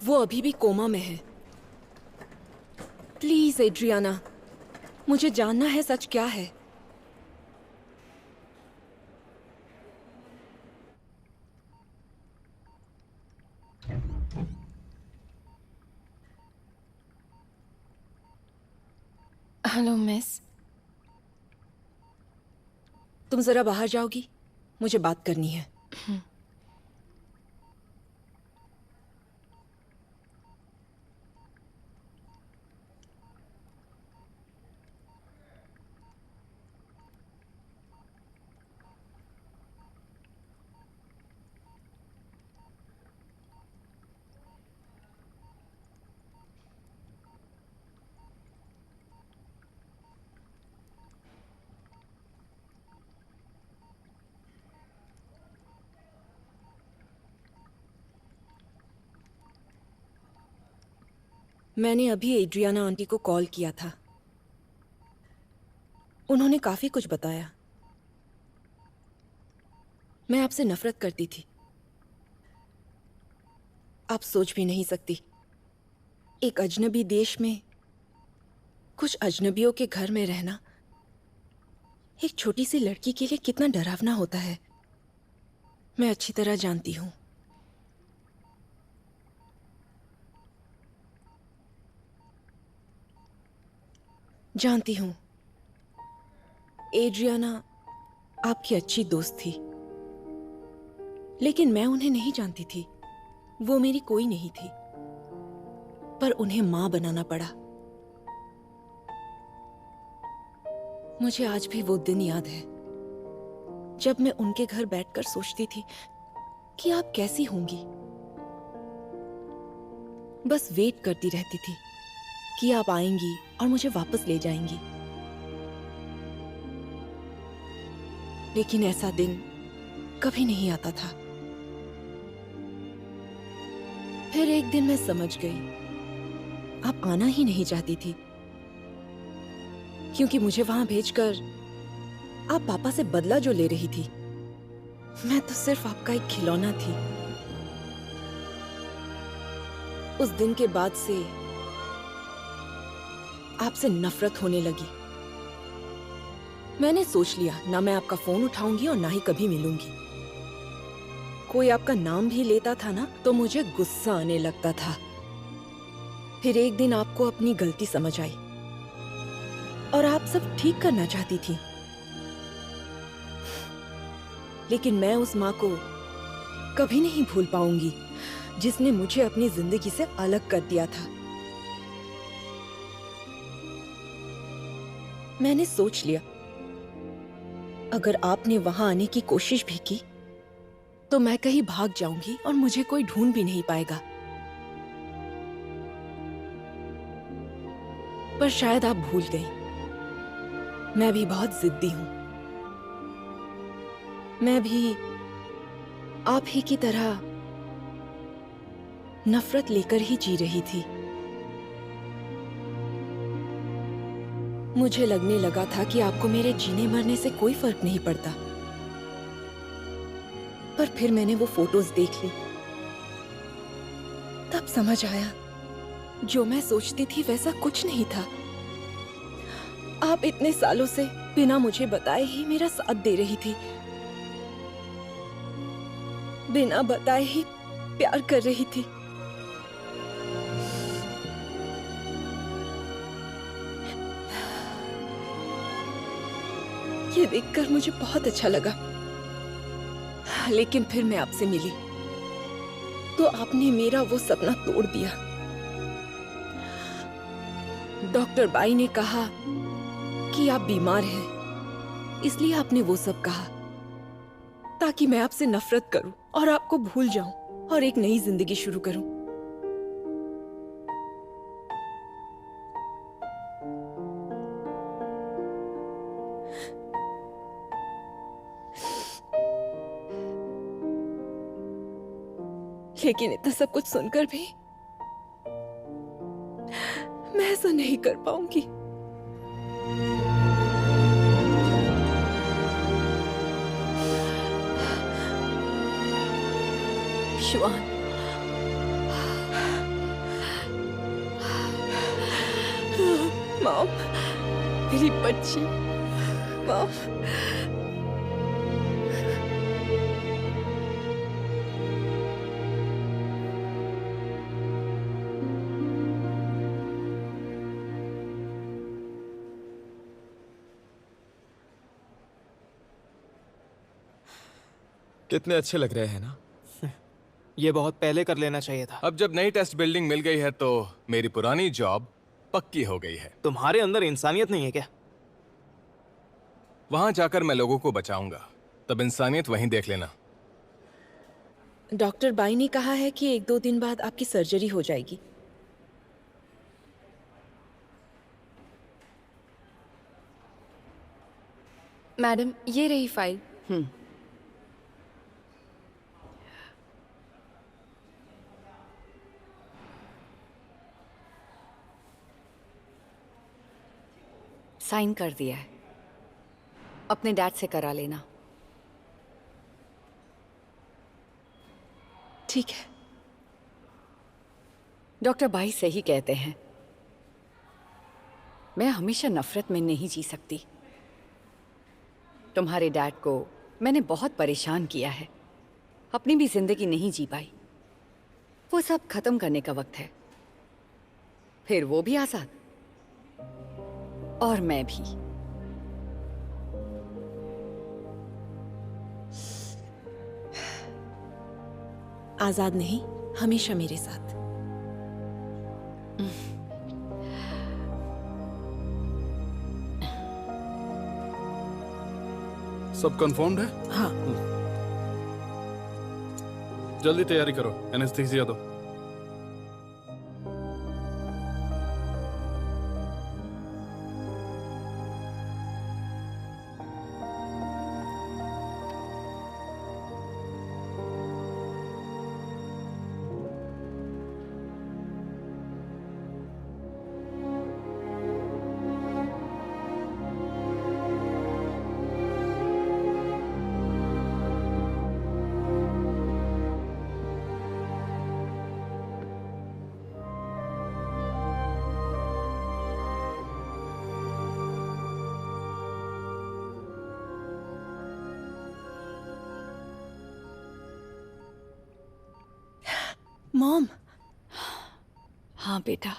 वो अभी भी कोमा में है। प्लीज एड्रियाना, मुझे जानना है सच क्या है। Hello miss. तुम जरा बाहर जाओगी? मुझे बात करनी है। मैंने अभी एड्रियाना आंटी को कॉल किया था। उन्होंने काफी कुछ बताया। मैं आपसे नफरत करती थी। आप सोच भी नहीं सकती, एक अजनबी देश में कुछ अजनबियों के घर में रहना एक छोटी सी लड़की के लिए कितना डरावना होता है। मैं अच्छी तरह जानती हूँ। जानती हूँ एड्रियाना आपकी अच्छी दोस्त थी, लेकिन मैं उन्हें नहीं जानती थी। वो मेरी कोई नहीं थी, पर उन्हें मां बनाना पड़ा। मुझे आज भी वो दिन याद है जब मैं उनके घर बैठकर सोचती थी कि आप कैसी होंगी। बस वेट करती रहती थी कि आप आएंगी और मुझे वापस ले जाएंगी। लेकिन ऐसा दिन कभी नहीं आता था। फिर एक दिन मैं समझ गई आप आना ही नहीं चाहती थी, क्योंकि मुझे वहां भेजकर आप पापा से बदला जो ले रही थी। मैं तो सिर्फ आपका एक खिलौना थी। उस दिन के बाद से आपसे नफरत होने लगी। मैंने सोच लिया ना मैं आपका फोन उठाऊंगी और ना ही कभी मिलूंगी। कोई आपका नाम भी लेता था ना तो मुझे गुस्सा आने लगता था। फिर एक दिन आपको अपनी गलती समझ आई और आप सब ठीक करना चाहती थी। लेकिन मैं उस माँ को कभी नहीं भूल पाऊंगी जिसने मुझे अपनी जिंदगी से अलग कर दिया था। मैंने सोच लिया अगर आपने वहां आने की कोशिश भी की तो मैं कहीं भाग जाऊंगी और मुझे कोई ढूंढ भी नहीं पाएगा। पर शायद आप भूल गई, मैं भी बहुत जिद्दी हूं। मैं भी आप ही की तरह नफरत लेकर ही जी रही थी। मुझे लगने लगा था कि आपको मेरे जीने मरने से कोई फर्क नहीं पड़ता। पर फिर मैंने वो फोटोज देख ली, तब समझ आया जो मैं सोचती थी वैसा कुछ नहीं था। आप इतने सालों से बिना मुझे बताए ही मेरा साथ दे रही थी, बिना बताए ही प्यार कर रही थी। ये देखकर मुझे बहुत अच्छा लगा। लेकिन फिर मैं आपसे मिली तो आपने मेरा वो सपना तोड़ दिया। डॉक्टर बाई ने कहा कि आप बीमार हैं, इसलिए आपने वो सब कहा ताकि मैं आपसे नफरत करूं और आपको भूल जाऊं और एक नई जिंदगी शुरू करूं। लेकिन इतना सब कुछ सुनकर भी मैं ऐसा नहीं कर पाऊंगी। शिवान, मॉम, मेरी बच्ची, मॉम। कितने अच्छे लग रहे हैं ना। ये बहुत पहले कर लेना चाहिए था। अब जब नई टेस्ट बिल्डिंग मिल गई है तो मेरी पुरानी जॉब पक्की हो गई है। तुम्हारे अंदर इंसानियत नहीं है क्या? वहां जाकर मैं लोगों को बचाऊंगा, तब इंसानियत वहीं देख लेना। डॉक्टर बाई ने कहा है कि 1-2 दिन बाद आपकी सर्जरी हो जाएगी। मैडम, ये रही फाइल। साइन कर दिया है, अपने डैड से करा लेना। ठीक है। डॉक्टर बाई सही कहते हैं, मैं हमेशा नफरत में नहीं जी सकती। तुम्हारे डैड को मैंने बहुत परेशान किया है, अपनी भी जिंदगी नहीं जी पाई। वो सब खत्म करने का वक्त है, फिर वो भी आजाद और मैं भी। आजाद नहीं, हमेशा मेरे साथ। सब कंफर्म्ड है? हाँ। जल्दी तैयारी करो, एनेस्थीसिया दो। मॉम, हाँ बेटा।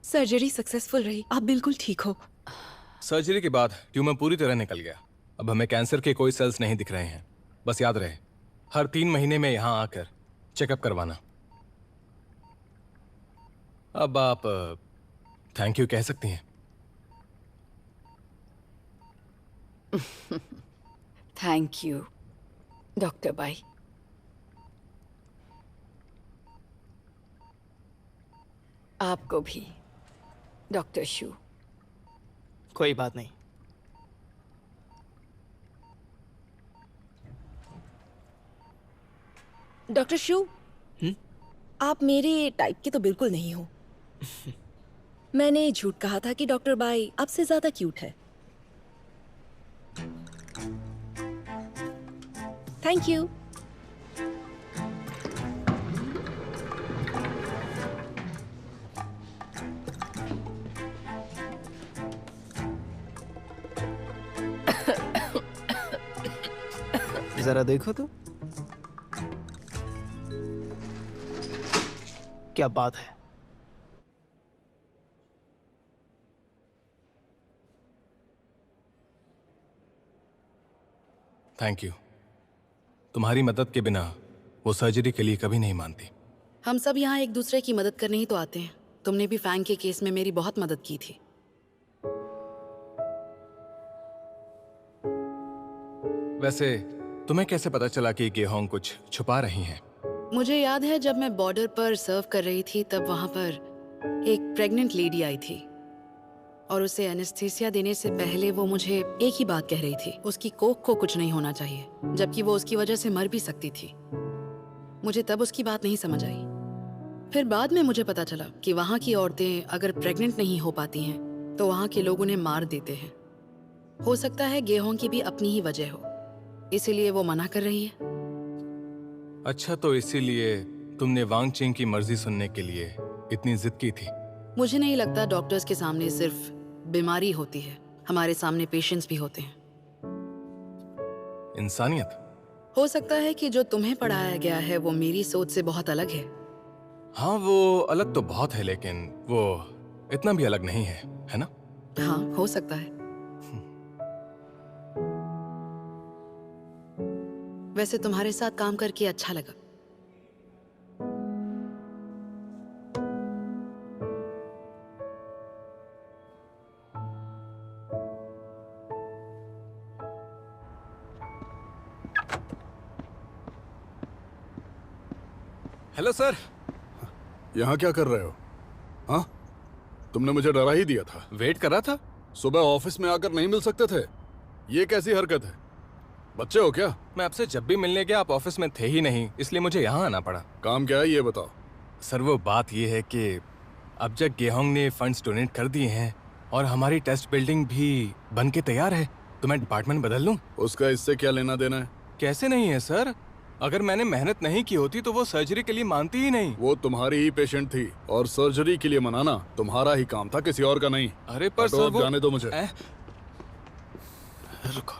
सर्जरी सक्सेसफुल रही, आप बिल्कुल ठीक हो। सर्जरी के बाद ट्यूमर पूरी तरह निकल गया। अब हमें कैंसर के कोई सेल्स नहीं दिख रहे हैं। बस याद रहे, हर 3 महीने में यहाँ आकर चेकअप करवाना। अब आप थैंक यू कह सकती हैं। Thank you doctor by. आपको भी डॉक्टर शू। कोई बात नहीं। डॉक्टर शू, आप मेरे टाइप के तो बिल्कुल नहीं हो। मैंने झूठ कहा था कि डॉक्टर बाई आपसे ज्यादा क्यूट है। Thank you. जरा देखो तो, क्या बात है। Thank you. तुम्हारी मदद के बिना वो सर्जरी के लिए कभी नहीं मानती। हम सब यहाँ एक दूसरे की मदद करने ही तो आते हैं। तुमने भी फैंग के केस में मेरी बहुत मदद की थी। वैसे तुम्हें कैसे पता चला कि गेहोंग कुछ छुपा रही हैं? मुझे याद है जब मैं बॉर्डर पर सर्व कर रही थी तब वहां पर एक प्रेग्नेंट लेडी आई थी और उसे एनेस्थीसिया देने से पहले वो मुझे एक ही बात कह रही थी, उसकी कोख को कुछ नहीं होना चाहिए, जबकि वो उसकी वजह से मर भी सकती थी। मुझे तब उसकी बात नहीं समझ आई। फिर बाद में मुझे पता चला कि वहाँ की औरतें अगर प्रेग्नेंट नहीं हो पाती हैं तो वहाँ के लोग उन्हें मार देते हैं। हो सकता है गेहोंग की भी अपनी ही वजह हो, इसीलिए वो मना कर रही है। अच्छा, तो इसीलिए तुमने वांग चिंग की मर्जी सुनने के लिए इतनी जिद की थी? मुझे नहीं लगता डॉक्टर्स के सामने सिर्फ बीमारी होती है। हमारे सामने पेशेंट्स भी होते हैं। इंसानियत? हो सकता है कि जो तुम्हें पढ़ाया गया है वो मेरी सोच से बहुत अलग है। हाँ, वो अलग तो बहुत है, लेकिन वो इतना भी अलग नहीं है ना? हाँ, हो सकता है। वैसे तुम्हारे साथ काम करके अच्छा लगा। Hello sir. यहाँ क्या कर रहे हो? हाँ, तुमने मुझे डरा ही दिया था। वेट कर रहा था। सुबह ऑफिस में आकर नहीं मिल सकते थे? ये कैसी हरकत है? बच्चे हो क्या? मैं आपसे जब भी मिलने गया आप ऑफिस में थे ही नहीं, इसलिए मुझे यहाँ आना पड़ा। काम क्या है ये बताओ। सर वो बात ये है कि अब जब गेहोंग ने फंड्स डोनेट कर दिए हैं और हमारी टेस्ट बिल्डिंग भी बन के तैयार है, तो मैं डिपार्टमेंट बदल लूँ? उसका इससे क्या लेना देना है? कैसे नहीं है सर? अगर मैंने मेहनत नहीं की होती तो वो सर्जरी के लिए मानती ही नहीं। वो तुम्हारी ही पेशेंट थी और सर्जरी के लिए मनाना तुम्हारा ही काम था, किसी और का नहीं। अरे पर हटो, सर अब वो जाने दो मुझे। रुको।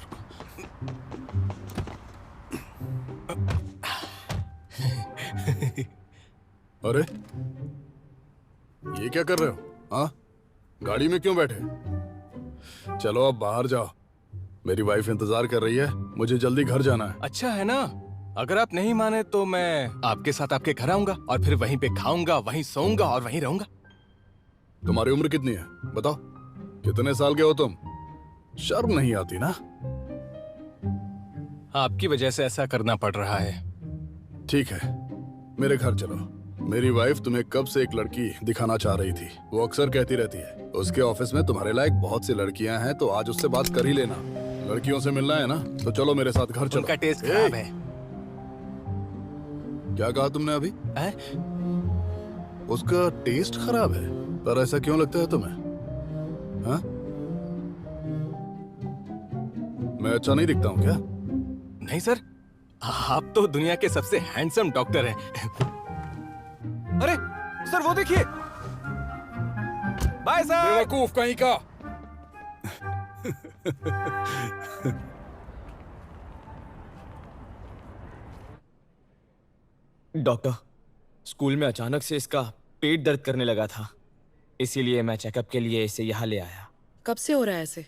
अरे ये क्या कर रहे हो? हाँ, गाड़ी में क्यों बैठे? चलो अब बाहर जाओ, मेरी वाइफ इंतजार कर रही है, मुझे जल्दी घर जाना है। अच्छा है ना, अगर आप नहीं माने तो मैं आपके साथ आपके घर आऊंगा और फिर वहीं पे खाऊंगा, वहीं सोऊंगा और वहीं रहूंगा। तुम्हारी उम्र कितनी है बताओ? कितने साल के हो तुम? शर्म नहीं आती ना? आपकी वजह से ऐसा करना पड़ रहा है। ठीक है, मेरे घर चलो। मेरी वाइफ तुम्हें कब से एक लड़की दिखाना चाह रही थी। वो अक्सर कहती रहती है उसके ऑफिस में तुम्हारे लायक बहुत सी लड़कियां हैं, तो आज उससे बात कर ही लेना। लड़कियों से मिलना है ना, तो चलो मेरे साथ घर चलो। उनका टेस्ट खराब है। क्या कहा तुमने अभी? है? उसका टेस्ट खराब है? पर ऐसा क्यों लगता है तुम्हें? हाँ? मैं अच्छा नहीं दिखता हूँ क्या? नहीं सर, आप तो दुनिया के सबसे हैंडसम डॉक्टर हैं। अरे सर वो देखिए। Bye sir. बेवकूफ कहीं का। डॉक्टर, स्कूल में अचानक से इसका पेट दर्द करने लगा था, इसीलिए मैं चेकअप के लिए इसे यहाँ ले आया। कब से हो रहा है ऐसे?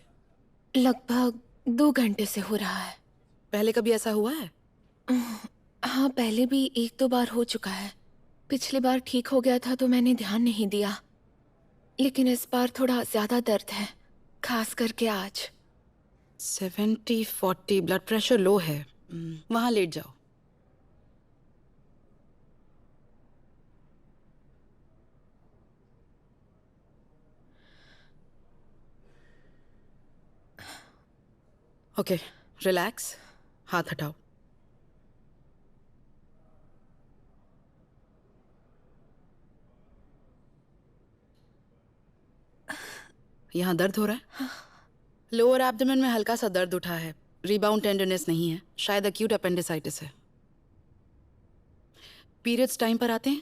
लगभग 2 घंटे से हो रहा है। पहले कभी ऐसा हुआ है? हाँ, पहले भी 1-2 बार हो चुका है। पिछली बार ठीक हो गया था तो मैंने ध्यान नहीं दिया, लेकिन इस बार थोड़ा ज्यादा दर्द है, खास करके आज। 70/40 ब्लड प्रेशर लो है। वहां लेट जाओ। Okay, relax. हाथ हटाओ। यहाँ दर्द हो रहा है? लोअर एब्डोमेन में हल्का सा दर्द उठा है। रिबाउंड टेंडरनेस नहीं है, शायद अक्यूट अपेंडिसाइटिस है। पीरियड्स टाइम पर आते हैं?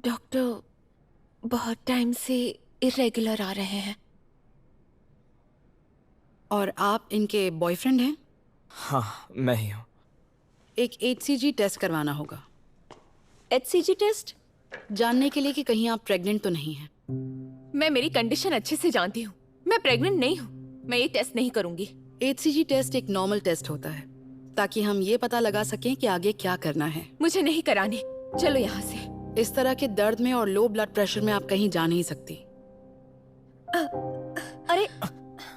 डॉक्टर, बहुत टाइम से इरेगुलर आ रहे हैं। और आप इनके बॉयफ्रेंड हैं? हाँ, मैं ही हूँ। एक HCG टेस्ट करवाना होगा। HCG test? जानने के लिए कि कहीं आप प्रेग्नेंट तो नहीं हैं। मैं मेरी कंडीशन अच्छे से जानती हूँ। मैं प्रेग्नेंट नहीं हूँ। मैं ये टेस्ट नहीं करूंगी। HCG टेस्ट एक नॉर्मल टेस्ट होता है, ताकि हम ये पता लगा सकें कि आगे क्या करना है। मुझे नहीं कराने, चलो यहाँ से। इस तरह के दर्द में और लो ब्लड प्रेशर में आप कहीं जा नहीं सकती। अरे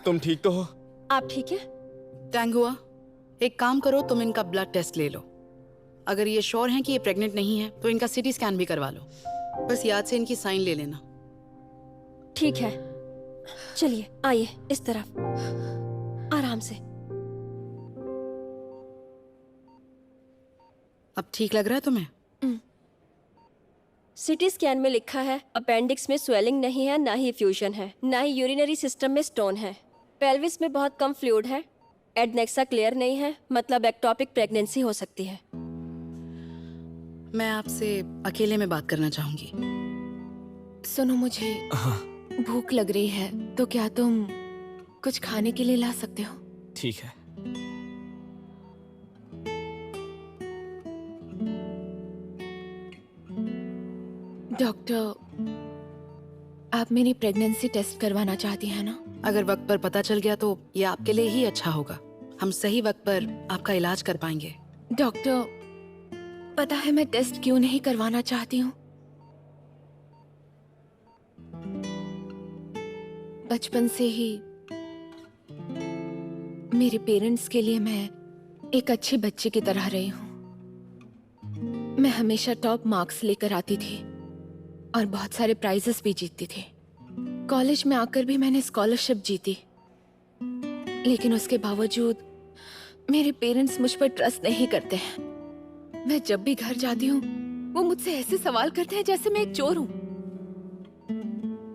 तुम ठीक तो हो? आप ठीक है? टैंग हुआ? एक काम करो, तुम इनका ब्लड टेस्ट ले लो। अगर ये श्योर हैं कि ये प्रेग्नेंट नहीं है तो इनका CT स्कैन भी करवा लो। बस याद से इनकी साइन ले लेना। ठीक है, चलिए आइए इस तरफ, आराम से। अब ठीक लग रहा है तुम्हें? CT स्कैन में लिखा है अपेंडिक्स में स्वेलिंग नहीं है, ना ही फ्यूजन है, ना ही यूरिनरी सिस्टम में स्टोन है। पेल्विस में बहुत कम फ्लूइड है। एडनेक्सा क्लियर नहीं है, मतलब एक्टोपिक प्रेगनेंसी हो सकती है। मैं आपसे अकेले में बात करना चाहूंगी। सुनो, मुझे हाँ भूख लग रही है, तो क्या तुम कुछ खाने के लिए ला सकते हो? ठीक है। डॉक्टर, आप मेरी प्रेगनेंसी टेस्ट करवाना चाहती हैं ना? अगर वक्त पर पता चल गया तो ये आपके लिए ही अच्छा होगा। हम सही वक्त पर आपका इलाज कर पाएंगे। डॉक्टर, पता है मैं टेस्ट क्यों नहीं करवाना चाहती हूँ? बचपन से ही मेरे पेरेंट्स के लिए मैं एक अच्छी बच्ची की तरह रही हूँ। मैं हमेशा टॉप मार्क्स लेकर आती थी और बहुत सारे प्राइजेस भी जीतती थी। कॉलेज में आकर भी मैंने स्कॉलरशिप जीती, लेकिन उसके बावजूद मेरे पेरेंट्स मुझ पर ट्रस्ट नहीं करते हैं। मैं जब भी घर जाती हूँ वो मुझसे ऐसे सवाल करते हैं जैसे मैं एक चोर हूँ।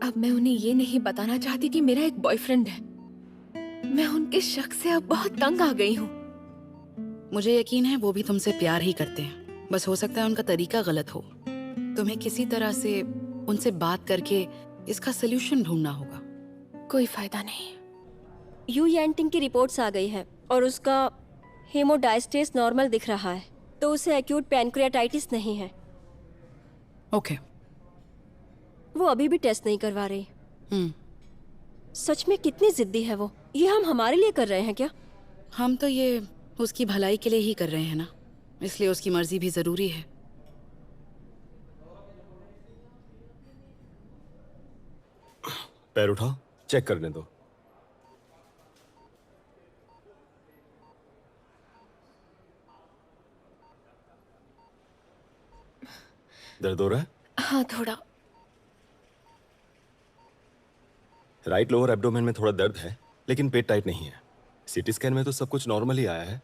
अब मैं उन्हें ये नहीं बताना चाहती कि मेरा एक बॉयफ्रेंड है। मैं उनके शक से अब बहुत तंग आ गई हूँ। मुझे यकीन है वो भी तुमसे प्यार ही करते हैं, बस हो सकता है उनका तरीका गलत हो। तुम्हें किसी तरह से उनसे बात करके इसका सलूशन ढूंढना होगा। कोई फायदा नहीं। यू यांटिंग की रिपोर्ट्स आ गई है और उसका हेमोडायस्टेस नॉर्मल दिख रहा है, तो उसे एक्यूट पैनक्रियाटाइटिस नहीं है। ओके। वो अभी भी टेस्ट नहीं करवा रही। सच में कितनी जिद्दी है वो। ये हम हमारे लिए कर रहे हैं क्या? हम तो ये उसकी भलाई के लिए ही कर रहे हैं ना, इसलिए उसकी मर्जी भी जरूरी है। पैर उठाओ, चेक करने दो। दर्द हो रहा है? हाँ, थोड़ा। राइट लोअर एब्डोमेन में थोड़ा दर्द है, लेकिन पेट टाइट नहीं है। सीटी स्कैन में तो सब कुछ नॉर्मल ही आया है,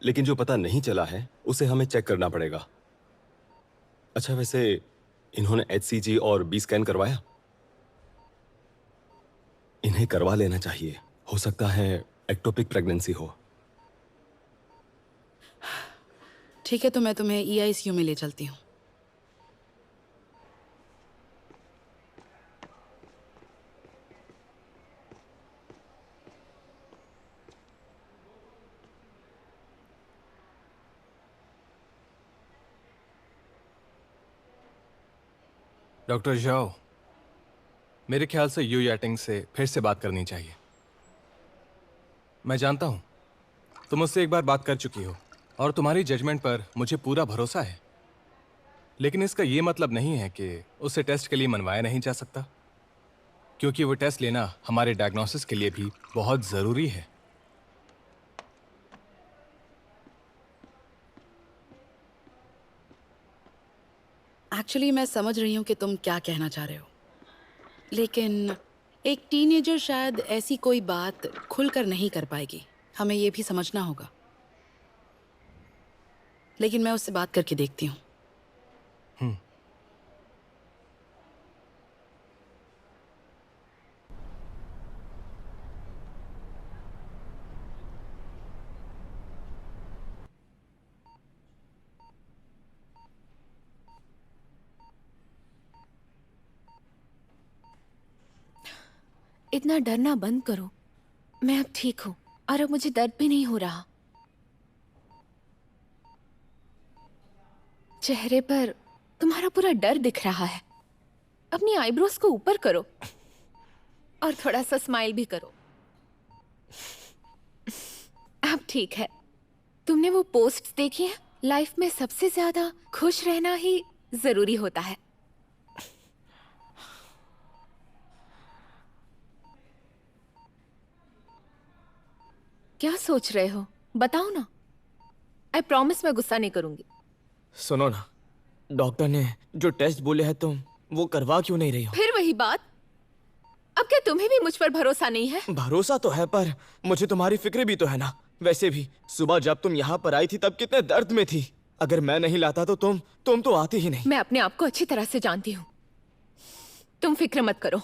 लेकिन जो पता नहीं चला है उसे हमें चेक करना पड़ेगा। अच्छा, वैसे इन्होंने HCG और B स्कैन करवाया? इन्हें करवा लेना चाहिए, हो सकता है एक्टोपिक प्रेगनेंसी हो। ठीक है, तो मैं तुम्हें EICU में ले चलती हूँ। डॉक्टर जाओ, मेरे ख्याल से यू याटिंग से फिर से बात करनी चाहिए। मैं जानता हूं तुम मुझसे एक बार बात कर चुकी हो और तुम्हारी जजमेंट पर मुझे पूरा भरोसा है, लेकिन इसका यह मतलब नहीं है कि उसे टेस्ट के लिए मनवाया नहीं जा सकता, क्योंकि वो टेस्ट लेना हमारे डायग्नोसिस के लिए भी बहुत जरूरी है। एक्चुअली मैं समझ रही हूँ कि तुम क्या कहना चाह रहे हो, लेकिन एक टीनेजर शायद ऐसी कोई बात खुलकर नहीं कर पाएगी। हमें ये भी समझना होगा, लेकिन मैं उससे बात करके देखती हूँ। इतना डरना बंद करो। मैं अब ठीक हूँ और अब मुझे दर्द भी नहीं हो रहा। चेहरे पर तुम्हारा पूरा डर दिख रहा है। अपनी आईब्रोज को ऊपर करो और थोड़ा सा स्माइल भी करो। अब ठीक है। तुमने वो पोस्ट देखी है? लाइफ में सबसे ज्यादा खुश रहना ही जरूरी होता है। क्या सोच रहे हो? बताओ ना। आई प्रॉमिस मैं गुस्सा नहीं करूंगी। सुनो ना, डॉक्टर ने जो टेस्ट बोले हैं तुम वो करवा क्यों नहीं रही हो? फिर वही बात। अब क्या तुम्हें भी मुझ पर भरोसा नहीं है? भरोसा तो है, पर मुझे तुम्हारी फिक्र भी तो है ना। वैसे भी सुबह जब तुम यहाँ पर आई थी तब कितने दर्द में थी। अगर मैं नहीं लाता तो तुम तो आती ही नहीं। मैं अपने आप को अच्छी तरह से जानती हूँ। तुम फिक्र मत करो।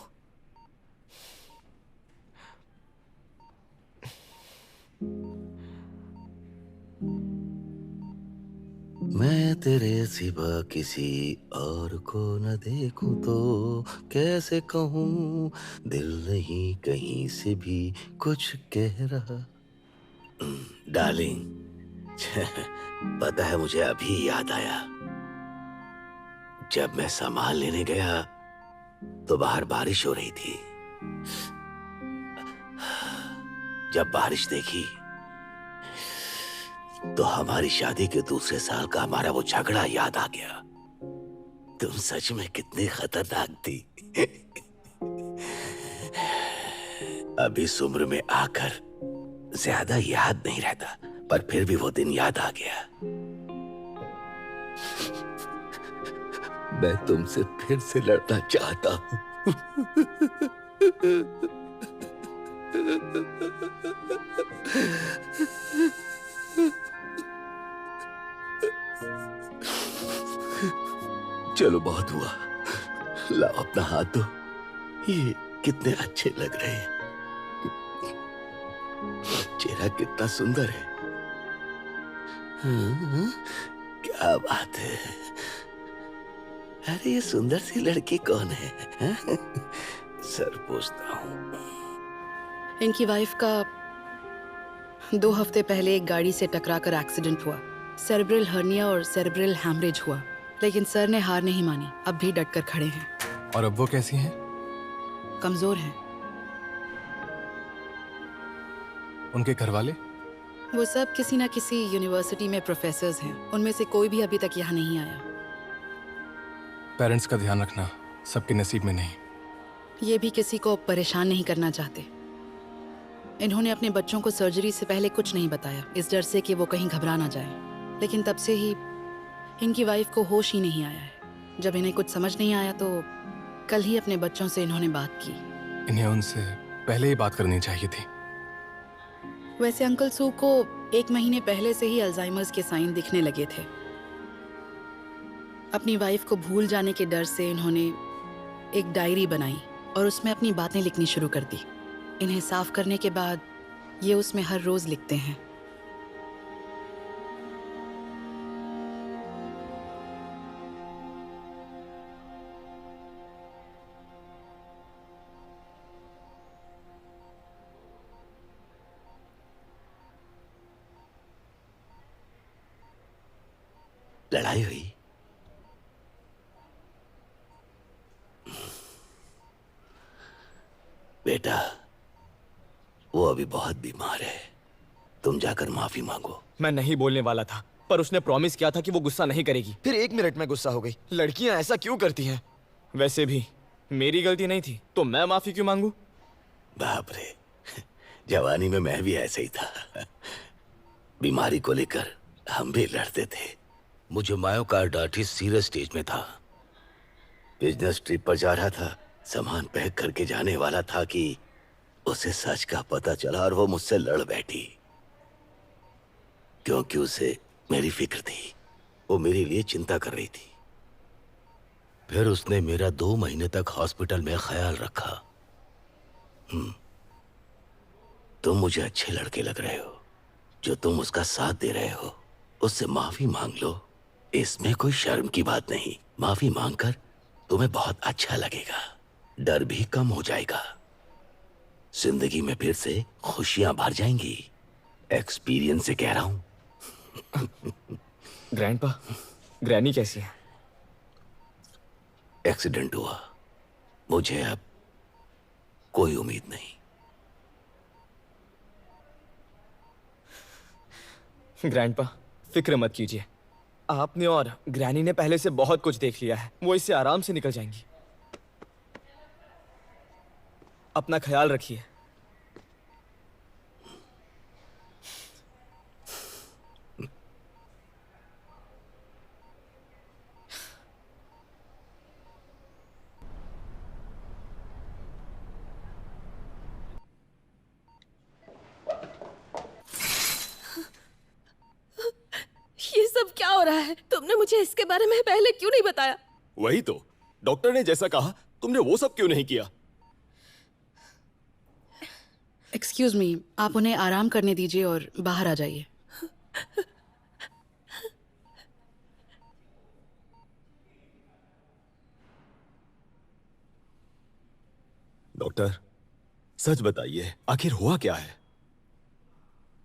मैं तेरे सिवा किसी और को न देखूं तो कैसे कहूं, दिल नहीं कहीं से भी कुछ कह रहा। डार्लिंग, पता है मुझे अभी याद आया, जब मैं सामान लेने गया तो बाहर बारिश हो रही थी। जब बारिश देखी तो हमारी शादी के दूसरे साल का हमारा वो झगड़ा याद आ गया। तुम सच में कितनी खतरनाक थी। अब इस उम्र में आकर ज्यादा याद नहीं रहता, पर फिर भी वो दिन याद आ गया। मैं तुमसे फिर से लड़ना चाहता हूं। चलो बहुत हुआ, लाओ अपना हाथ दो। ये कितने अच्छे लग रहे हैं, चेहरा कितना सुंदर है। क्या बात है। अरे ये सुंदर सी लड़की कौन है? सर पूछता हूँ। इनकी वाइफ का 2 हफ्ते पहले एक गाड़ी से टकराकर एक्सीडेंट हुआ। सेरेब्रल हर्निया और सेरेब्रल हैमरेज हुआ, लेकिन सर ने हार नहीं मानी, अब भी डटकर खड़े हैं। और अब वो कैसी हैं? कमजोर हैं। उनके घर वाले? वो सब किसी ना किसी यूनिवर्सिटी में प्रोफेसर्स हैं। उनमें से कोई भी अभी तक यहाँ नहीं आया। पेरेंट्स का ध्यान रखना सबके नसीब में नहीं। ये भी किसी को परेशान नहीं करना चाहते। इन्होंने अपने बच्चों को सर्जरी से पहले कुछ नहीं बताया, इस डर से कि वो कहीं घबरा ना जाए। लेकिन तब से ही इनकी वाइफ को होश ही नहीं आया है। जब इन्हें कुछ समझ नहीं आया तो कल ही अपने बच्चों से इन्होंने बात की। इन्हें उनसे पहले ही बात करनी चाहिए थी। वैसे अंकल सू को 1 महीने पहले से ही अल्जाइमर्स के साइन दिखने लगे थे। अपनी वाइफ को भूल जाने के डर से इन्होंने एक डायरी बनाई और उसमें अपनी बातें लिखनी शुरू कर दी। इन्हें साफ करने के बाद ये उसमें हर रोज लिखते हैं। लड़ाई हुई? बेटा, वो अभी बहुत बीमार है, तुम जाकर माफी मांगो। मैं नहीं बोलने वाला था, पर उसने प्रॉमिस किया था कि वो गुस्सा नहीं करेगी। फिर 1 मिनट में गुस्सा हो गई। लड़कियां ऐसा क्यों करती हैं? वैसे भी मेरी गलती नहीं थी, तो मैं माफी क्यों मांगू? बाप रे, जवानी में मैं भी ऐसे ही था। बीमारी को लेकर हम भी लड़ते थे। मुझे मायोकार्डाइटिस सीरियस स्टेज में था। बिजनेस ट्रिप पर जा रहा था, सामान पैक करके जाने वाला था कि उसे सच का पता चला और वो मुझसे लड़ बैठी, क्योंकि उसे मेरी फिक्र थी। वो मेरे लिए चिंता कर रही थी। फिर उसने मेरा 2 महीने तक हॉस्पिटल में ख्याल रखा। तुम मुझे अच्छे लड़के लग रहे हो, जो तुम उसका साथ दे रहे हो। उससे माफी मांग लो, इसमें कोई शर्म की बात नहीं। माफी मांगकर तुम्हें बहुत अच्छा लगेगा, डर भी कम हो जाएगा, जिंदगी में फिर से खुशियां भर जाएंगी। एक्सपीरियंस से कह रहा हूं। ग्रैंडपा, ग्रैनी कैसी है? एक्सीडेंट हुआ, मुझे अब कोई उम्मीद नहीं। ग्रैंडपा, फिक्र मत कीजिए। आपने और ग्रैनी ने पहले से बहुत कुछ देख लिया है, वो इससे आराम से निकल जाएंगी। अपना ख्याल रखिए। ये सब क्या हो रहा है? तुमने मुझे इसके बारे में पहले क्यों नहीं बताया? वही तो, डॉक्टर ने जैसा कहा तुमने वो सब क्यों नहीं किया? एक्सक्यूज मी, आप उन्हें आराम करने दीजिए और बाहर आ जाइए। डॉक्टर, सच बताइए, आखिर हुआ क्या है?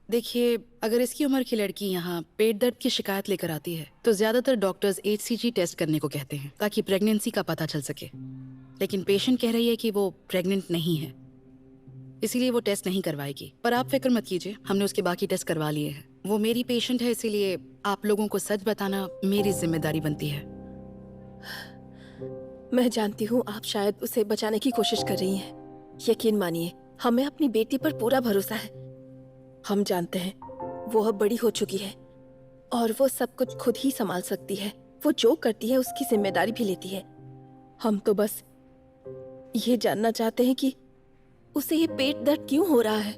देखिए, अगर इसकी उम्र की लड़की यहाँ पेट दर्द की शिकायत लेकर आती है तो ज्यादातर डॉक्टर्स HCG टेस्ट करने को कहते हैं ताकि प्रेगनेंसी का पता चल सके। लेकिन पेशेंट कह रही है कि वो प्रेग्नेंट नहीं है, इसीलिए वो टेस्ट नहीं करवाएगी। पर आप फिक्र मत कीजिए, हमने उसके बाकी टेस्ट करवा लिए हैं। वो मेरी पेशेंट है, इसीलिए आप लोगों को सच बताना मेरी जिम्मेदारी बनती है। मैं जानती हूँ आप शायद उसे बचाने की कोशिश कर रही हैं। यकीन मानिए, हमें अपनी बेटी पर पूरा भरोसा है। हम जानते हैं वो अब बड़ी हो चुकी है और वो सब कुछ खुद ही संभाल सकती है। वो जो करती है उसकी जिम्मेदारी भी लेती है। हम तो बस ये जानना चाहते हैं कि उसे ये पेट दर्द क्यों हो रहा है।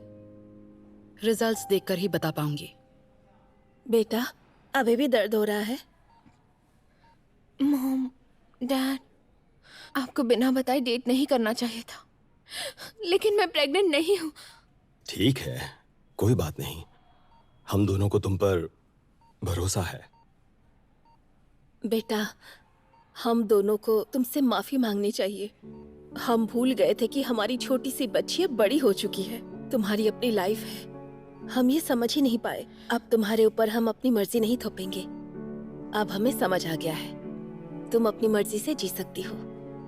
रिजल्ट्स देखकर ही बता पाऊंगी। बेटा, अभी भी दर्द हो रहा है? मॉम, डैड, आपको बिना बताए डेट नहीं करना चाहिए था, लेकिन मैं प्रेग्नेंट नहीं हूँ। ठीक है, कोई बात नहीं। हम दोनों को तुम पर भरोसा है। बेटा, हम दोनों को तुमसे माफी मांगनी चाहिए। हम भूल गए थे कि हमारी छोटी सी बच्ची अब बड़ी हो चुकी है। तुम्हारी अपनी लाइफ है, हम ये समझ ही नहीं पाए। अब तुम्हारे ऊपर हम अपनी मर्जी नहीं थोपेंगे। अब हमें समझ आ गया है, तुम अपनी मर्जी से जी सकती हो,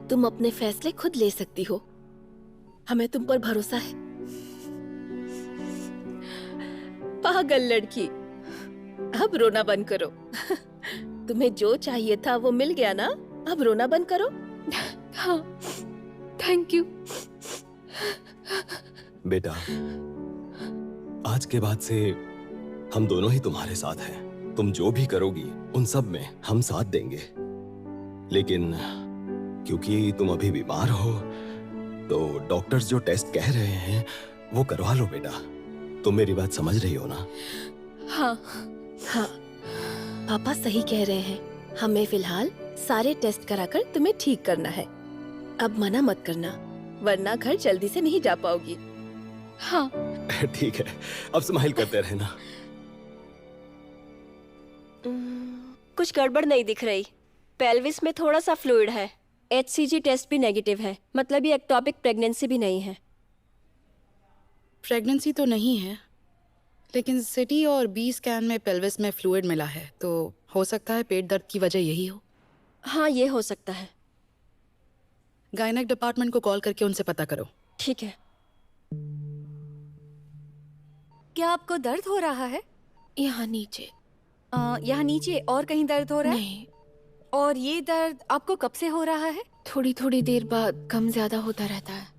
तुम अपने फैसले खुद ले सकती हो। हमें तुम पर भरोसा है। पागल लड़की, अब रोना बंद करो। तुम्हें जो चाहिए था वो मिल गया ना, अब रोना बंद करो। हाँ, थैंक यू। बेटा, आज के बाद से हम दोनों ही तुम्हारे साथ हैं। तुम जो भी करोगी उन सब में हम साथ देंगे। लेकिन क्योंकि तुम अभी बीमार हो तो डॉक्टर्स जो टेस्ट कह रहे हैं वो करवा लो बेटा। तुम मेरी बात समझ रही हो ना? हाँ हाँ, पापा सही कह रहे हैं। हमें फिलहाल सारे टेस्ट कराकर तुम्हें ठीक करना है। अब मना मत करना, वरना घर जल्दी से नहीं जा पाओगी। हाँ ठीक है, अब स्माइल करते रहना। कुछ गड़बड़ नहीं दिख रही। पेल्विस में थोड़ा सा फ्लूइड है। HCG टेस्ट भी नेगेटिव है, मतलब ये एक्टोपिक प्रेगनेंसी भी नहीं है। प्रेगनेंसी तो नहीं है, लेकिन सिटी और B स्कैन में पेल्विस में फ्लूइड मिला है, तो हो सकता है पेट दर्द की वजह यही हो। हाँ, ये हो सकता है। गायनेक डिपार्टमेंट को कॉल करके उनसे पता करो। ठीक है। क्या आपको दर्द हो रहा है? यहाँ नीचे। यहाँ नीचे और कहीं दर्द हो रहा है? नहीं। और ये दर्द आपको कब से हो रहा है? थोड़ी थोड़ी देर बाद कम ज्यादा होता रहता है।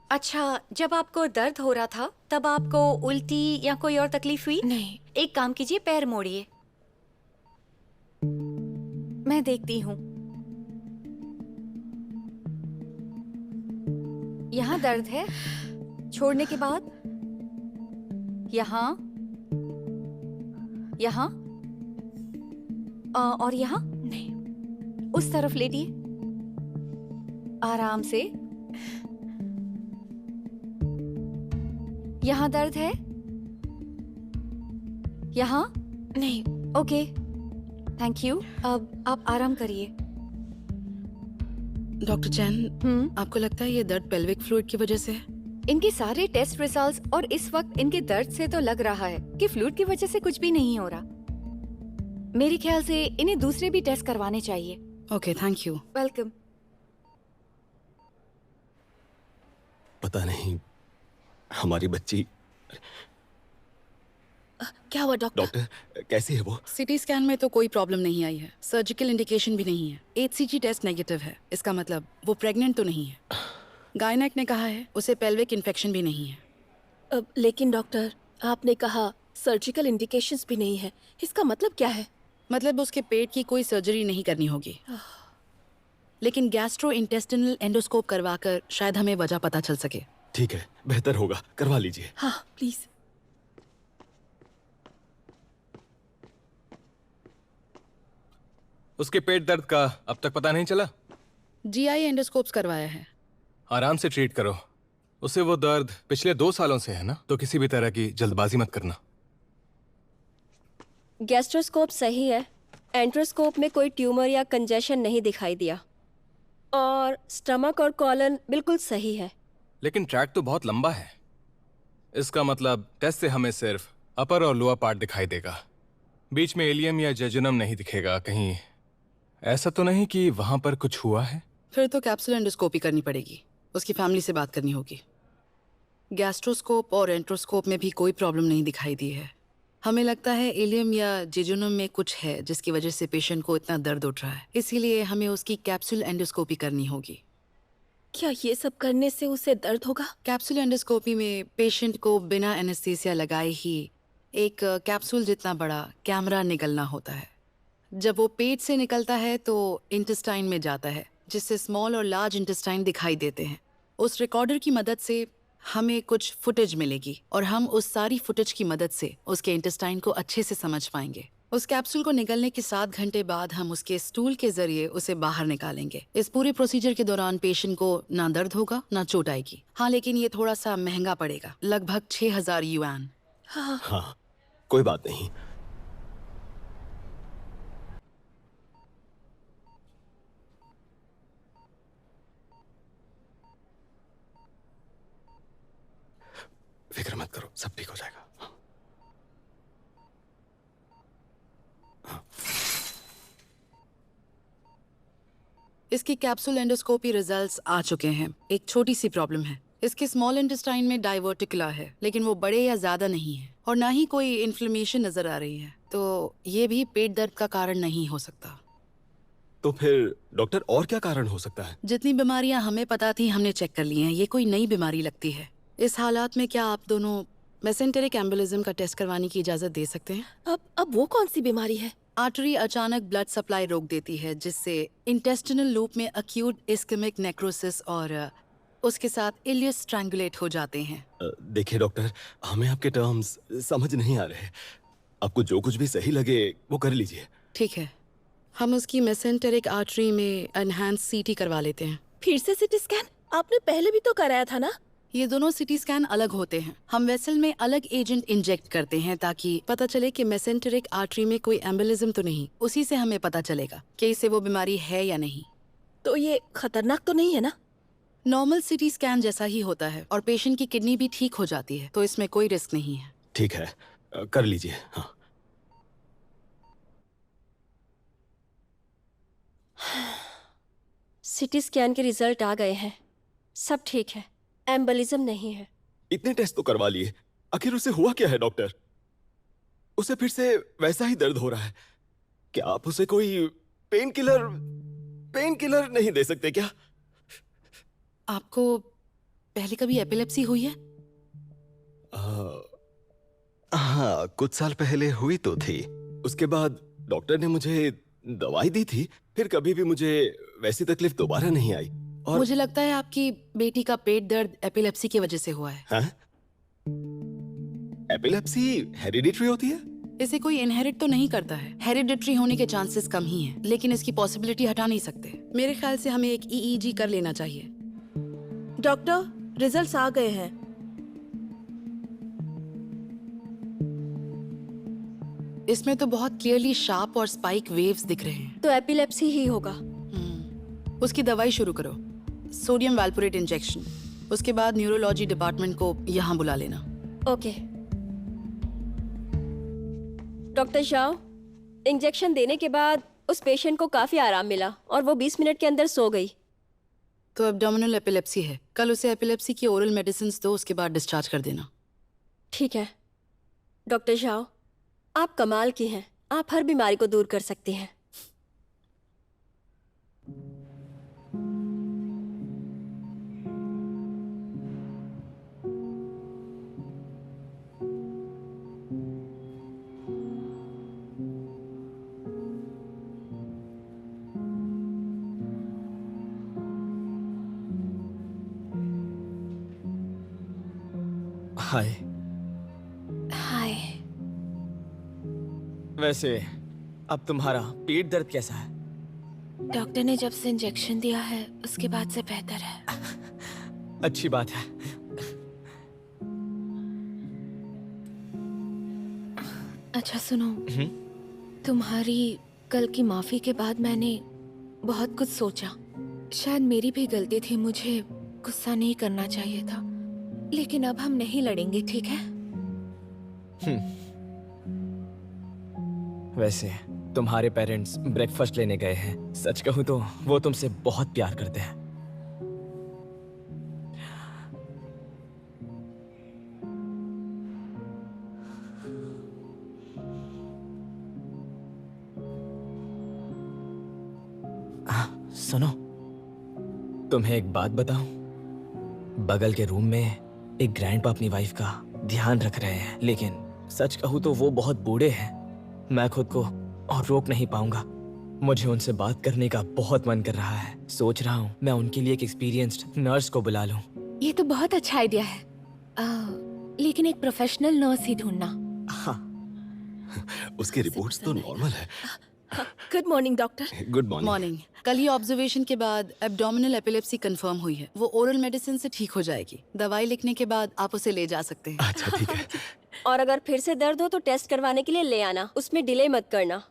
अच्छा, जब आपको दर्द हो रहा था तब आपको उल्टी या कोई और तकलीफ हुई? नहीं। एक काम कीजिए, पैर मोड़िए, मैं देखती हूँ। यहाँ दर्द है, छोड़ने के बाद यहाँ, यहाँ और यहाँ। नहीं। उस तरफ लेटिए, आराम से। यहाँ दर्द है? यहाँ? नहीं। Okay, thank you. अब आप आराम करिए। डॉक्टर चैन, आपको लगता है ये दर्द पेल्विक फ्लूइड की वजह से है? इनके सारे टेस्ट रिजल्ट्स और इस वक्त इनके दर्द से तो लग रहा है कि फ्लूइड की वजह से कुछ भी नहीं हो रहा। मेरे ख्याल से इन्हें दूसरे भी टेस्ट करवाने चाहिए। Okay, thank you. वेलकम। पता नहीं हमारी बच्ची। क्या हुआ डॉक्टर? डॉक्टर, कैसी है वो? सिटी स्कैन में तो कोई प्रॉब्लम नहीं आई है, सर्जिकल इंडिकेशन भी नहीं है, HCG टेस्ट नेगेटिव है। इसका मतलब वो प्रेग्नेंट तो नहीं है। गायनेक ने कहा है उसे पेल्विक इन्फेक्शन भी नहीं है। लेकिन डॉक्टर, आपने कहा सर्जिकल इंडिकेशंस भी नहीं है, इसका मतलब क्या है? मतलब उसके पेट की कोई सर्जरी नहीं करनी होगी, लेकिन गैस्ट्रो इंटेस्टिनल एंडोस्कोप करवाकर शायद हमें वजह पता चल सके। ठीक है, बेहतर होगा, करवा लीजिए। हाँ प्लीज। उसके पेट दर्द का अब तक पता नहीं चला? GI एंडोस्कोप्स करवाया है। आराम से ट्रीट करो उसे। वो दर्द पिछले 2 सालों से है ना, तो किसी भी तरह की जल्दबाजी मत करना। गैस्ट्रोस्कोप सही है, एंट्रोस्कोप में कोई ट्यूमर या कंजेशन नहीं दिखाई दिया। और स्टमक और कॉलन बिल्कुल सही है। लेकिन ट्रैक तो बहुत लंबा है। इसका मतलब टेस्ट से हमें सिर्फ अपर और लोअर पार्ट दिखाई देगा, बीच में एलियम या जेजुनम नहीं दिखेगा। कहीं ऐसा तो नहीं कि वहां पर कुछ हुआ है? फिर तो कैप्सूल एंडोस्कोपी करनी पड़ेगी, उसकी फैमिली से बात करनी होगी। गैस्ट्रोस्कोप और एंट्रोस्कोप में भी कोई प्रॉब्लम नहीं दिखाई दी है। हमें लगता है एलियम या जेजुनम में कुछ है जिसकी वजह से पेशेंट को इतना दर्द उठ रहा है, इसीलिए हमें उसकी कैप्सूल एंडोस्कोपी करनी होगी। क्या ये सब करने से उसे दर्द होगा? कैप्सूल एंडोस्कोपी में पेशेंट को बिना एनेस्थीसिया लगाए ही एक कैप्सूल जितना बड़ा कैमरा निकलना होता है। जब वो पेट से निकलता है तो इंटेस्टाइन में जाता है, जिससे स्मॉल और लार्ज इंटेस्टाइन दिखाई देते हैं। उस रिकॉर्डर की मदद से हमें कुछ फुटेज मिलेगी और हम उस सारी फुटेज की मदद से उसके इंटेस्टाइन को अच्छे से समझ पाएंगे। उस कैप्सूल को निकलने के 7 घंटे बाद हम उसके स्टूल के जरिए उसे बाहर निकालेंगे। इस पूरे प्रोसीजर के दौरान पेशेंट को ना दर्द होगा ना चोट आएगी। हाँ, लेकिन ये थोड़ा सा महंगा पड़ेगा, लगभग 6000 युआन। हाँ, कोई बात नहीं। फिक्र मत करो, सब ठीक हो जाएगा। इसकी कैप्सूल एंडोस्कोपी रिजल्ट्स आ चुके हैं। एक छोटी सी प्रॉब्लम है, इसके स्मॉल इंटेस्टाइन में डाइवर्टिकुला है, लेकिन वो बड़े या ज्यादा नहीं है और ना ही कोई इन्फ्लेमेशन नजर आ रही है, तो ये भी पेट दर्द का कारण नहीं हो सकता। तो फिर डॉक्टर और क्या कारण हो सकता है? जितनी बीमारियां हमें पता थी हमने चेक कर ली हैं, ये कोई नई बीमारी लगती है। इस हालात में क्या आप दोनों मेसेंटेरिक एम्बोलिज्म का टेस्ट करवाने की इजाजत दे सकते हैं? अब वो कौन सी बीमारी है? आर्टरी अचानक ब्लड सप्लाई रोक देती है, जिससे इंटेस्टिनल लूप में अक्यूट इस्केमिक नेक्रोसिस और उसके साथ इलियस स्ट्रैंगुलेट हो जाते हैं। देखिए डॉक्टर, हमें आपके टर्म्स समझ नहीं आ रहे। आपको जो कुछ भी सही लगे वो कर लीजिए। ठीक है, हम उसकी मेसेंटेरिक आर्टरी में एनहांस सीटी करवा लेते हैं। फिर से सिटी स्कैन? आपने पहले भी तो कराया था ना? ये दोनों सिटी स्कैन अलग होते हैं। हम वेसल में अलग एजेंट इंजेक्ट करते हैं ताकि पता चले कि मेसेंटेरिक आर्टरी में कोई एम्बोलिज्म तो नहीं। उसी से हमें पता चलेगा कि इसे वो बीमारी है या नहीं। तो ये खतरनाक तो नहीं है ना? नॉर्मल सिटी स्कैन जैसा ही होता है और पेशेंट की किडनी भी ठीक हो जाती है, तो इसमें कोई रिस्क नहीं है। ठीक है, कर लीजिए। हाँ। सिटी स्कैन के रिजल्ट आ गए हैं, सब ठीक है, एम्बोलिज्म नहीं है। इतने टेस्ट तो करवा लिए, आखिर उसे हुआ क्या है डॉक्टर? उसे फिर से वैसा ही दर्द हो रहा है। क्या आप उसे कोई पेन किलर नहीं दे सकते क्या? आपको पहले कभी एपिलेप्सी हुई है? हाँ, कुछ साल पहले हुई तो थी। उसके बाद डॉक्टर ने मुझे दवाई दी थी, फिर कभी भी मुझे वैसी तकलीफ दोबारा नहीं आई। और मुझे लगता है आपकी बेटी का पेट दर्द एपिलेप्सी की वजह से हुआ है। हाँ? एपिलेप्सी हेरिडिटरी होती है? इसे कोई इनहेरिट तो नहीं करता है, हेरिडिटरी होने के चांसेस कम ही हैं, लेकिन इसकी पॉसिबिलिटी हटा नहीं सकते। मेरे ख्याल से हमें एक ईईजी कर लेना चाहिए। डॉक्टर, रिजल्ट्स आ गए हैं। इसमें तो बहुत क्लियरली शार्प और स्पाइक वेव्स दिख रहे हैं। तो एपिलेप्सी ही होगा। उसकी दवाई शुरू करो, सोडियम वैल्पोरेट इंजेक्शन। उसके बाद न्यूरोलॉजी डिपार्टमेंट को यहाँ बुला लेना। ओके डॉक्टर शाह, इंजेक्शन देने के बाद उस पेशेंट को काफी आराम मिला और वो 20 मिनट के अंदर सो गई। तो एब्डोमिनल एपिलेप्सी है। कल उसे एपिलेप्सी की ओरल मेडिसिन दो, उसके बाद डिस्चार्ज कर देना। ठीक है डॉक्टर शाह, आप कमाल की हैं, आप हर बीमारी को दूर कर सकती हैं। हाय। हाय। वैसे अब तुम्हारा पेट दर्द कैसा है? डॉक्टर ने जब से इंजेक्शन दिया है उसके बाद से बेहतर है। अच्छी बात है। अच्छा सुनो, तुम्हारी कल की माफी के बाद मैंने बहुत कुछ सोचा। शायद मेरी भी गलती थी, मुझे गुस्सा नहीं करना चाहिए था। लेकिन अब हम नहीं लड़ेंगे, ठीक है? वैसे तुम्हारे पेरेंट्स ब्रेकफास्ट लेने गए हैं। सच कहूँ तो वो तुमसे बहुत प्यार करते हैं। सुनो, तुम्हें एक बात बताऊं? बगल के रूम में एक ग्रैंडपा अपनी वाइफ का ध्यान रख रहे हैं, लेकिन सच कहूं तो वो बहुत बूढ़े हैं। मैं खुद को और रोक नहीं पाऊंगा। मुझे उनसे बात करने का बहुत मन कर रहा है। सोच रहा हूं मैं उनके लिए एक एक्सपीरियंस्ड नर्स को बुला लूं। ये तो बहुत अच्छा आइडिया है। लेकिन एक प्रोफेशनल नर्स ही ढूंढना। उसकी रिपोर्ट्स तो नॉर्मल है। Good morning doctor. Good morning. Morning. कल ही ऑब्जर्वेशन के बाद एब्डोमिनल एपिलेप्सी कंफर्म हुई है। वो ओरल मेडिसिन से ठीक हो जाएगी। दवाई लिखने के बाद आप उसे ले जा सकते हैं। अच्छा ठीक है। और अगर फिर से दर्द हो तो टेस्ट करवाने के लिए ले आना, उसमें डिले मत करना।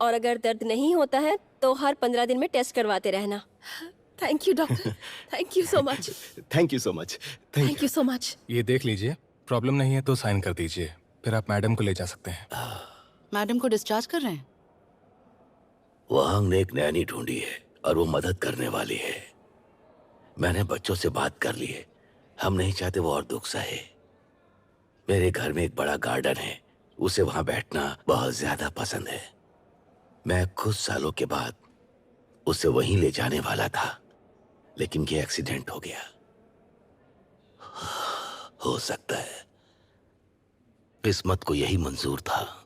और अगर दर्द नहीं होता है तो हर 15 दिन में टेस्ट करवाते रहना। Thank you doctor, thank you so much. Thank you so much. Thank you so much. ये देख लीजिए, प्रॉब्लम नहीं है तो साइन कर दीजिए, फिर आप मैडम को ले जा सकते हैं। मैडम को डिस्चार्ज कर रहे हैं? वहां ने एक नैनी ढूंढी है और वो मदद करने वाली है। मैंने बच्चों से बात कर ली है। हम नहीं चाहते वो और दुख सहे। मेरे घर में एक बड़ा गार्डन है, उसे वहां बैठना बहुत ज्यादा पसंद है। मैं कुछ सालों के बाद उसे वहीं ले जाने वाला था, लेकिन ये एक्सीडेंट हो गया। हो सकता है किस्मत को यही मंजूर था।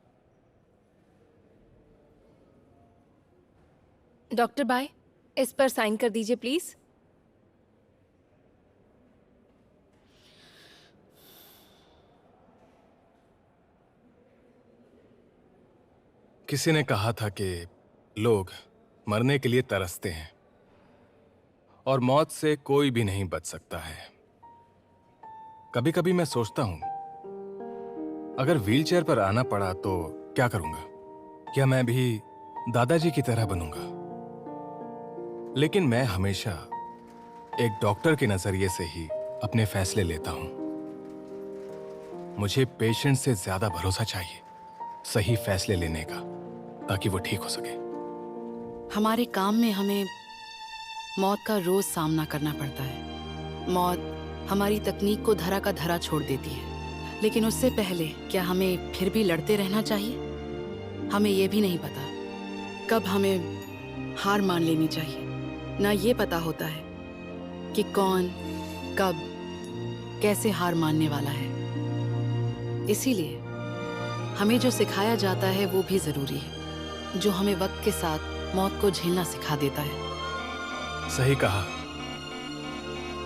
डॉक्टर बाय, इस पर साइन कर दीजिए प्लीज। किसी ने कहा था कि लोग मरने के लिए तरसते हैं और मौत से कोई भी नहीं बच सकता है। कभी कभी मैं सोचता हूं, अगर व्हीलचेयर पर आना पड़ा तो क्या करूंगा? क्या मैं भी दादाजी की तरह बनूंगा? लेकिन मैं हमेशा एक डॉक्टर के नजरिए से ही अपने फैसले लेता हूं। मुझे पेशेंट से ज्यादा भरोसा चाहिए सही फैसले लेने का, ताकि वो ठीक हो सके। हमारे काम में हमें मौत का रोज सामना करना पड़ता है। मौत हमारी तकनीक को धरा का धरा छोड़ देती है, लेकिन उससे पहले क्या हमें फिर भी लड़ते रहना चाहिए? हमें यह भी नहीं पता कब हमें हार मान लेनी चाहिए। ना ये पता होता है कि कौन कब कैसे हार मानने वाला है। इसीलिए हमें जो सिखाया जाता है वो भी जरूरी है, जो हमें वक्त के साथ मौत को झेलना सिखा देता है। सही कहा।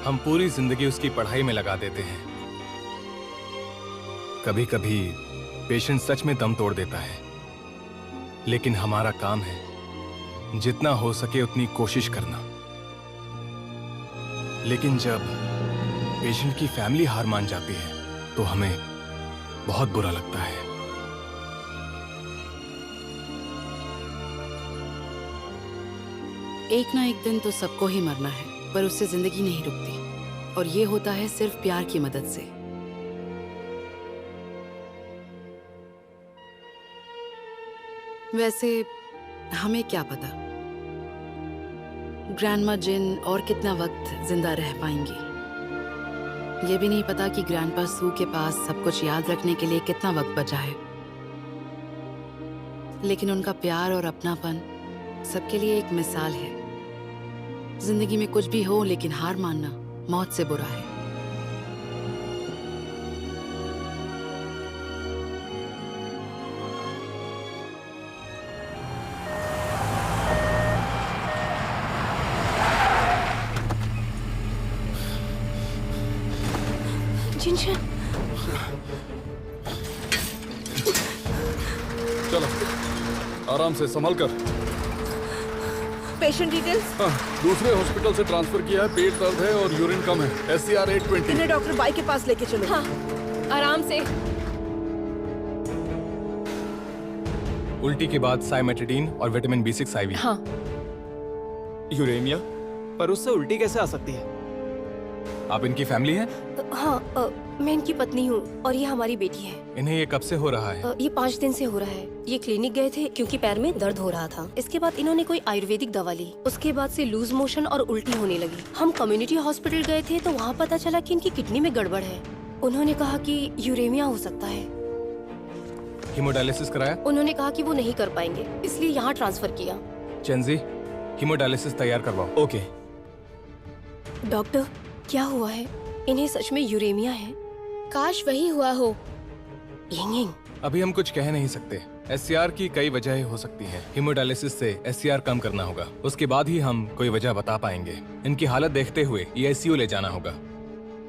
हम पूरी जिंदगी उसकी पढ़ाई में लगा देते हैं। कभी कभी पेशेंट सच में दम तोड़ देता है, लेकिन हमारा काम है जितना हो सके उतनी कोशिश करना। लेकिन जब पेशेंट की फैमिली हार मान जाती है तो हमें बहुत बुरा लगता है। एक ना एक दिन तो सबको ही मरना है, पर उससे जिंदगी नहीं रुकती, और ये होता है सिर्फ प्यार की मदद से। वैसे हमें क्या पता ग्रैंडमा जिन और कितना वक्त जिंदा रह पाएंगी। ये भी नहीं पता कि ग्रैंडपा सू के पास सब कुछ याद रखने के लिए कितना वक्त बचा है। लेकिन उनका प्यार और अपनापन सबके लिए एक मिसाल है। जिंदगी में कुछ भी हो, लेकिन हार मानना मौत से बुरा है। जिनशन, चलो आराम से संभल कर। Patient details. हाँ, दूसरे हॉस्पिटल से ट्रांसफर किया है। पेट दर्द है और यूरिन कम है। SCR 820। इन्हें डॉक्टर बाई के पास लेके चलो। हाँ, आराम से। उल्टी के बाद साइमेटिडीन और विटामिन B6 IV। हाँ। यूरेमिया? पर उससे उल्टी कैसे आ सकती है? आप इनकी फैमिली हैं? हाँ, मैं इनकी पत्नी हूँ और ये हमारी बेटी है। इन्हें ये कब से हो रहा है? ये 5 दिन से हो रहा है। ये क्लिनिक गए थे क्योंकि पैर में दर्द हो रहा था। इसके बाद इन्होंने कोई आयुर्वेदिक दवा ली। उसके बाद से लूज मोशन और उल्टी होने लगी। हम कम्युनिटी हॉस्पिटल गए थे तो वहाँ पता चला कि इनकी किडनी में गड़बड़ है। उन्होंने कहा कि यूरेमिया हो सकता है। हीमोडायलिसिस कराया? उन्होंने कहा कि वो नहीं कर पाएंगे, इसलिए यहाँ ट्रांसफर किया। चेंजी, हीमोडायलिसिस तैयार करवाओ। ओके। डॉक्टर, क्या हुआ है? इन्हें सच में यूरेमिया है? काश वही हुआ हो। Ying Ying. अभी हम कुछ कह नहीं सकते। एससीआर की कई वजहें हो सकती हैं। हीमोडायलिसिस से एससीआर कम करना होगा, उसके बाद ही हम कोई वजह बता पाएंगे। इनकी हालत देखते हुए ईआईसीयू ले जाना होगा।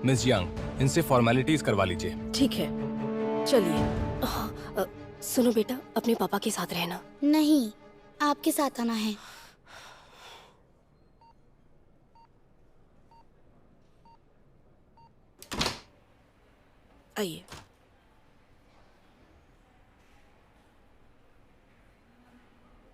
मिस यंग, इनसे फॉर्मेलिटीज करवा लीजिए। ठीक है, चलिए। सुनो बेटा, अपने पापा के साथ रहना। नहीं, आपके साथ आना है। आइए।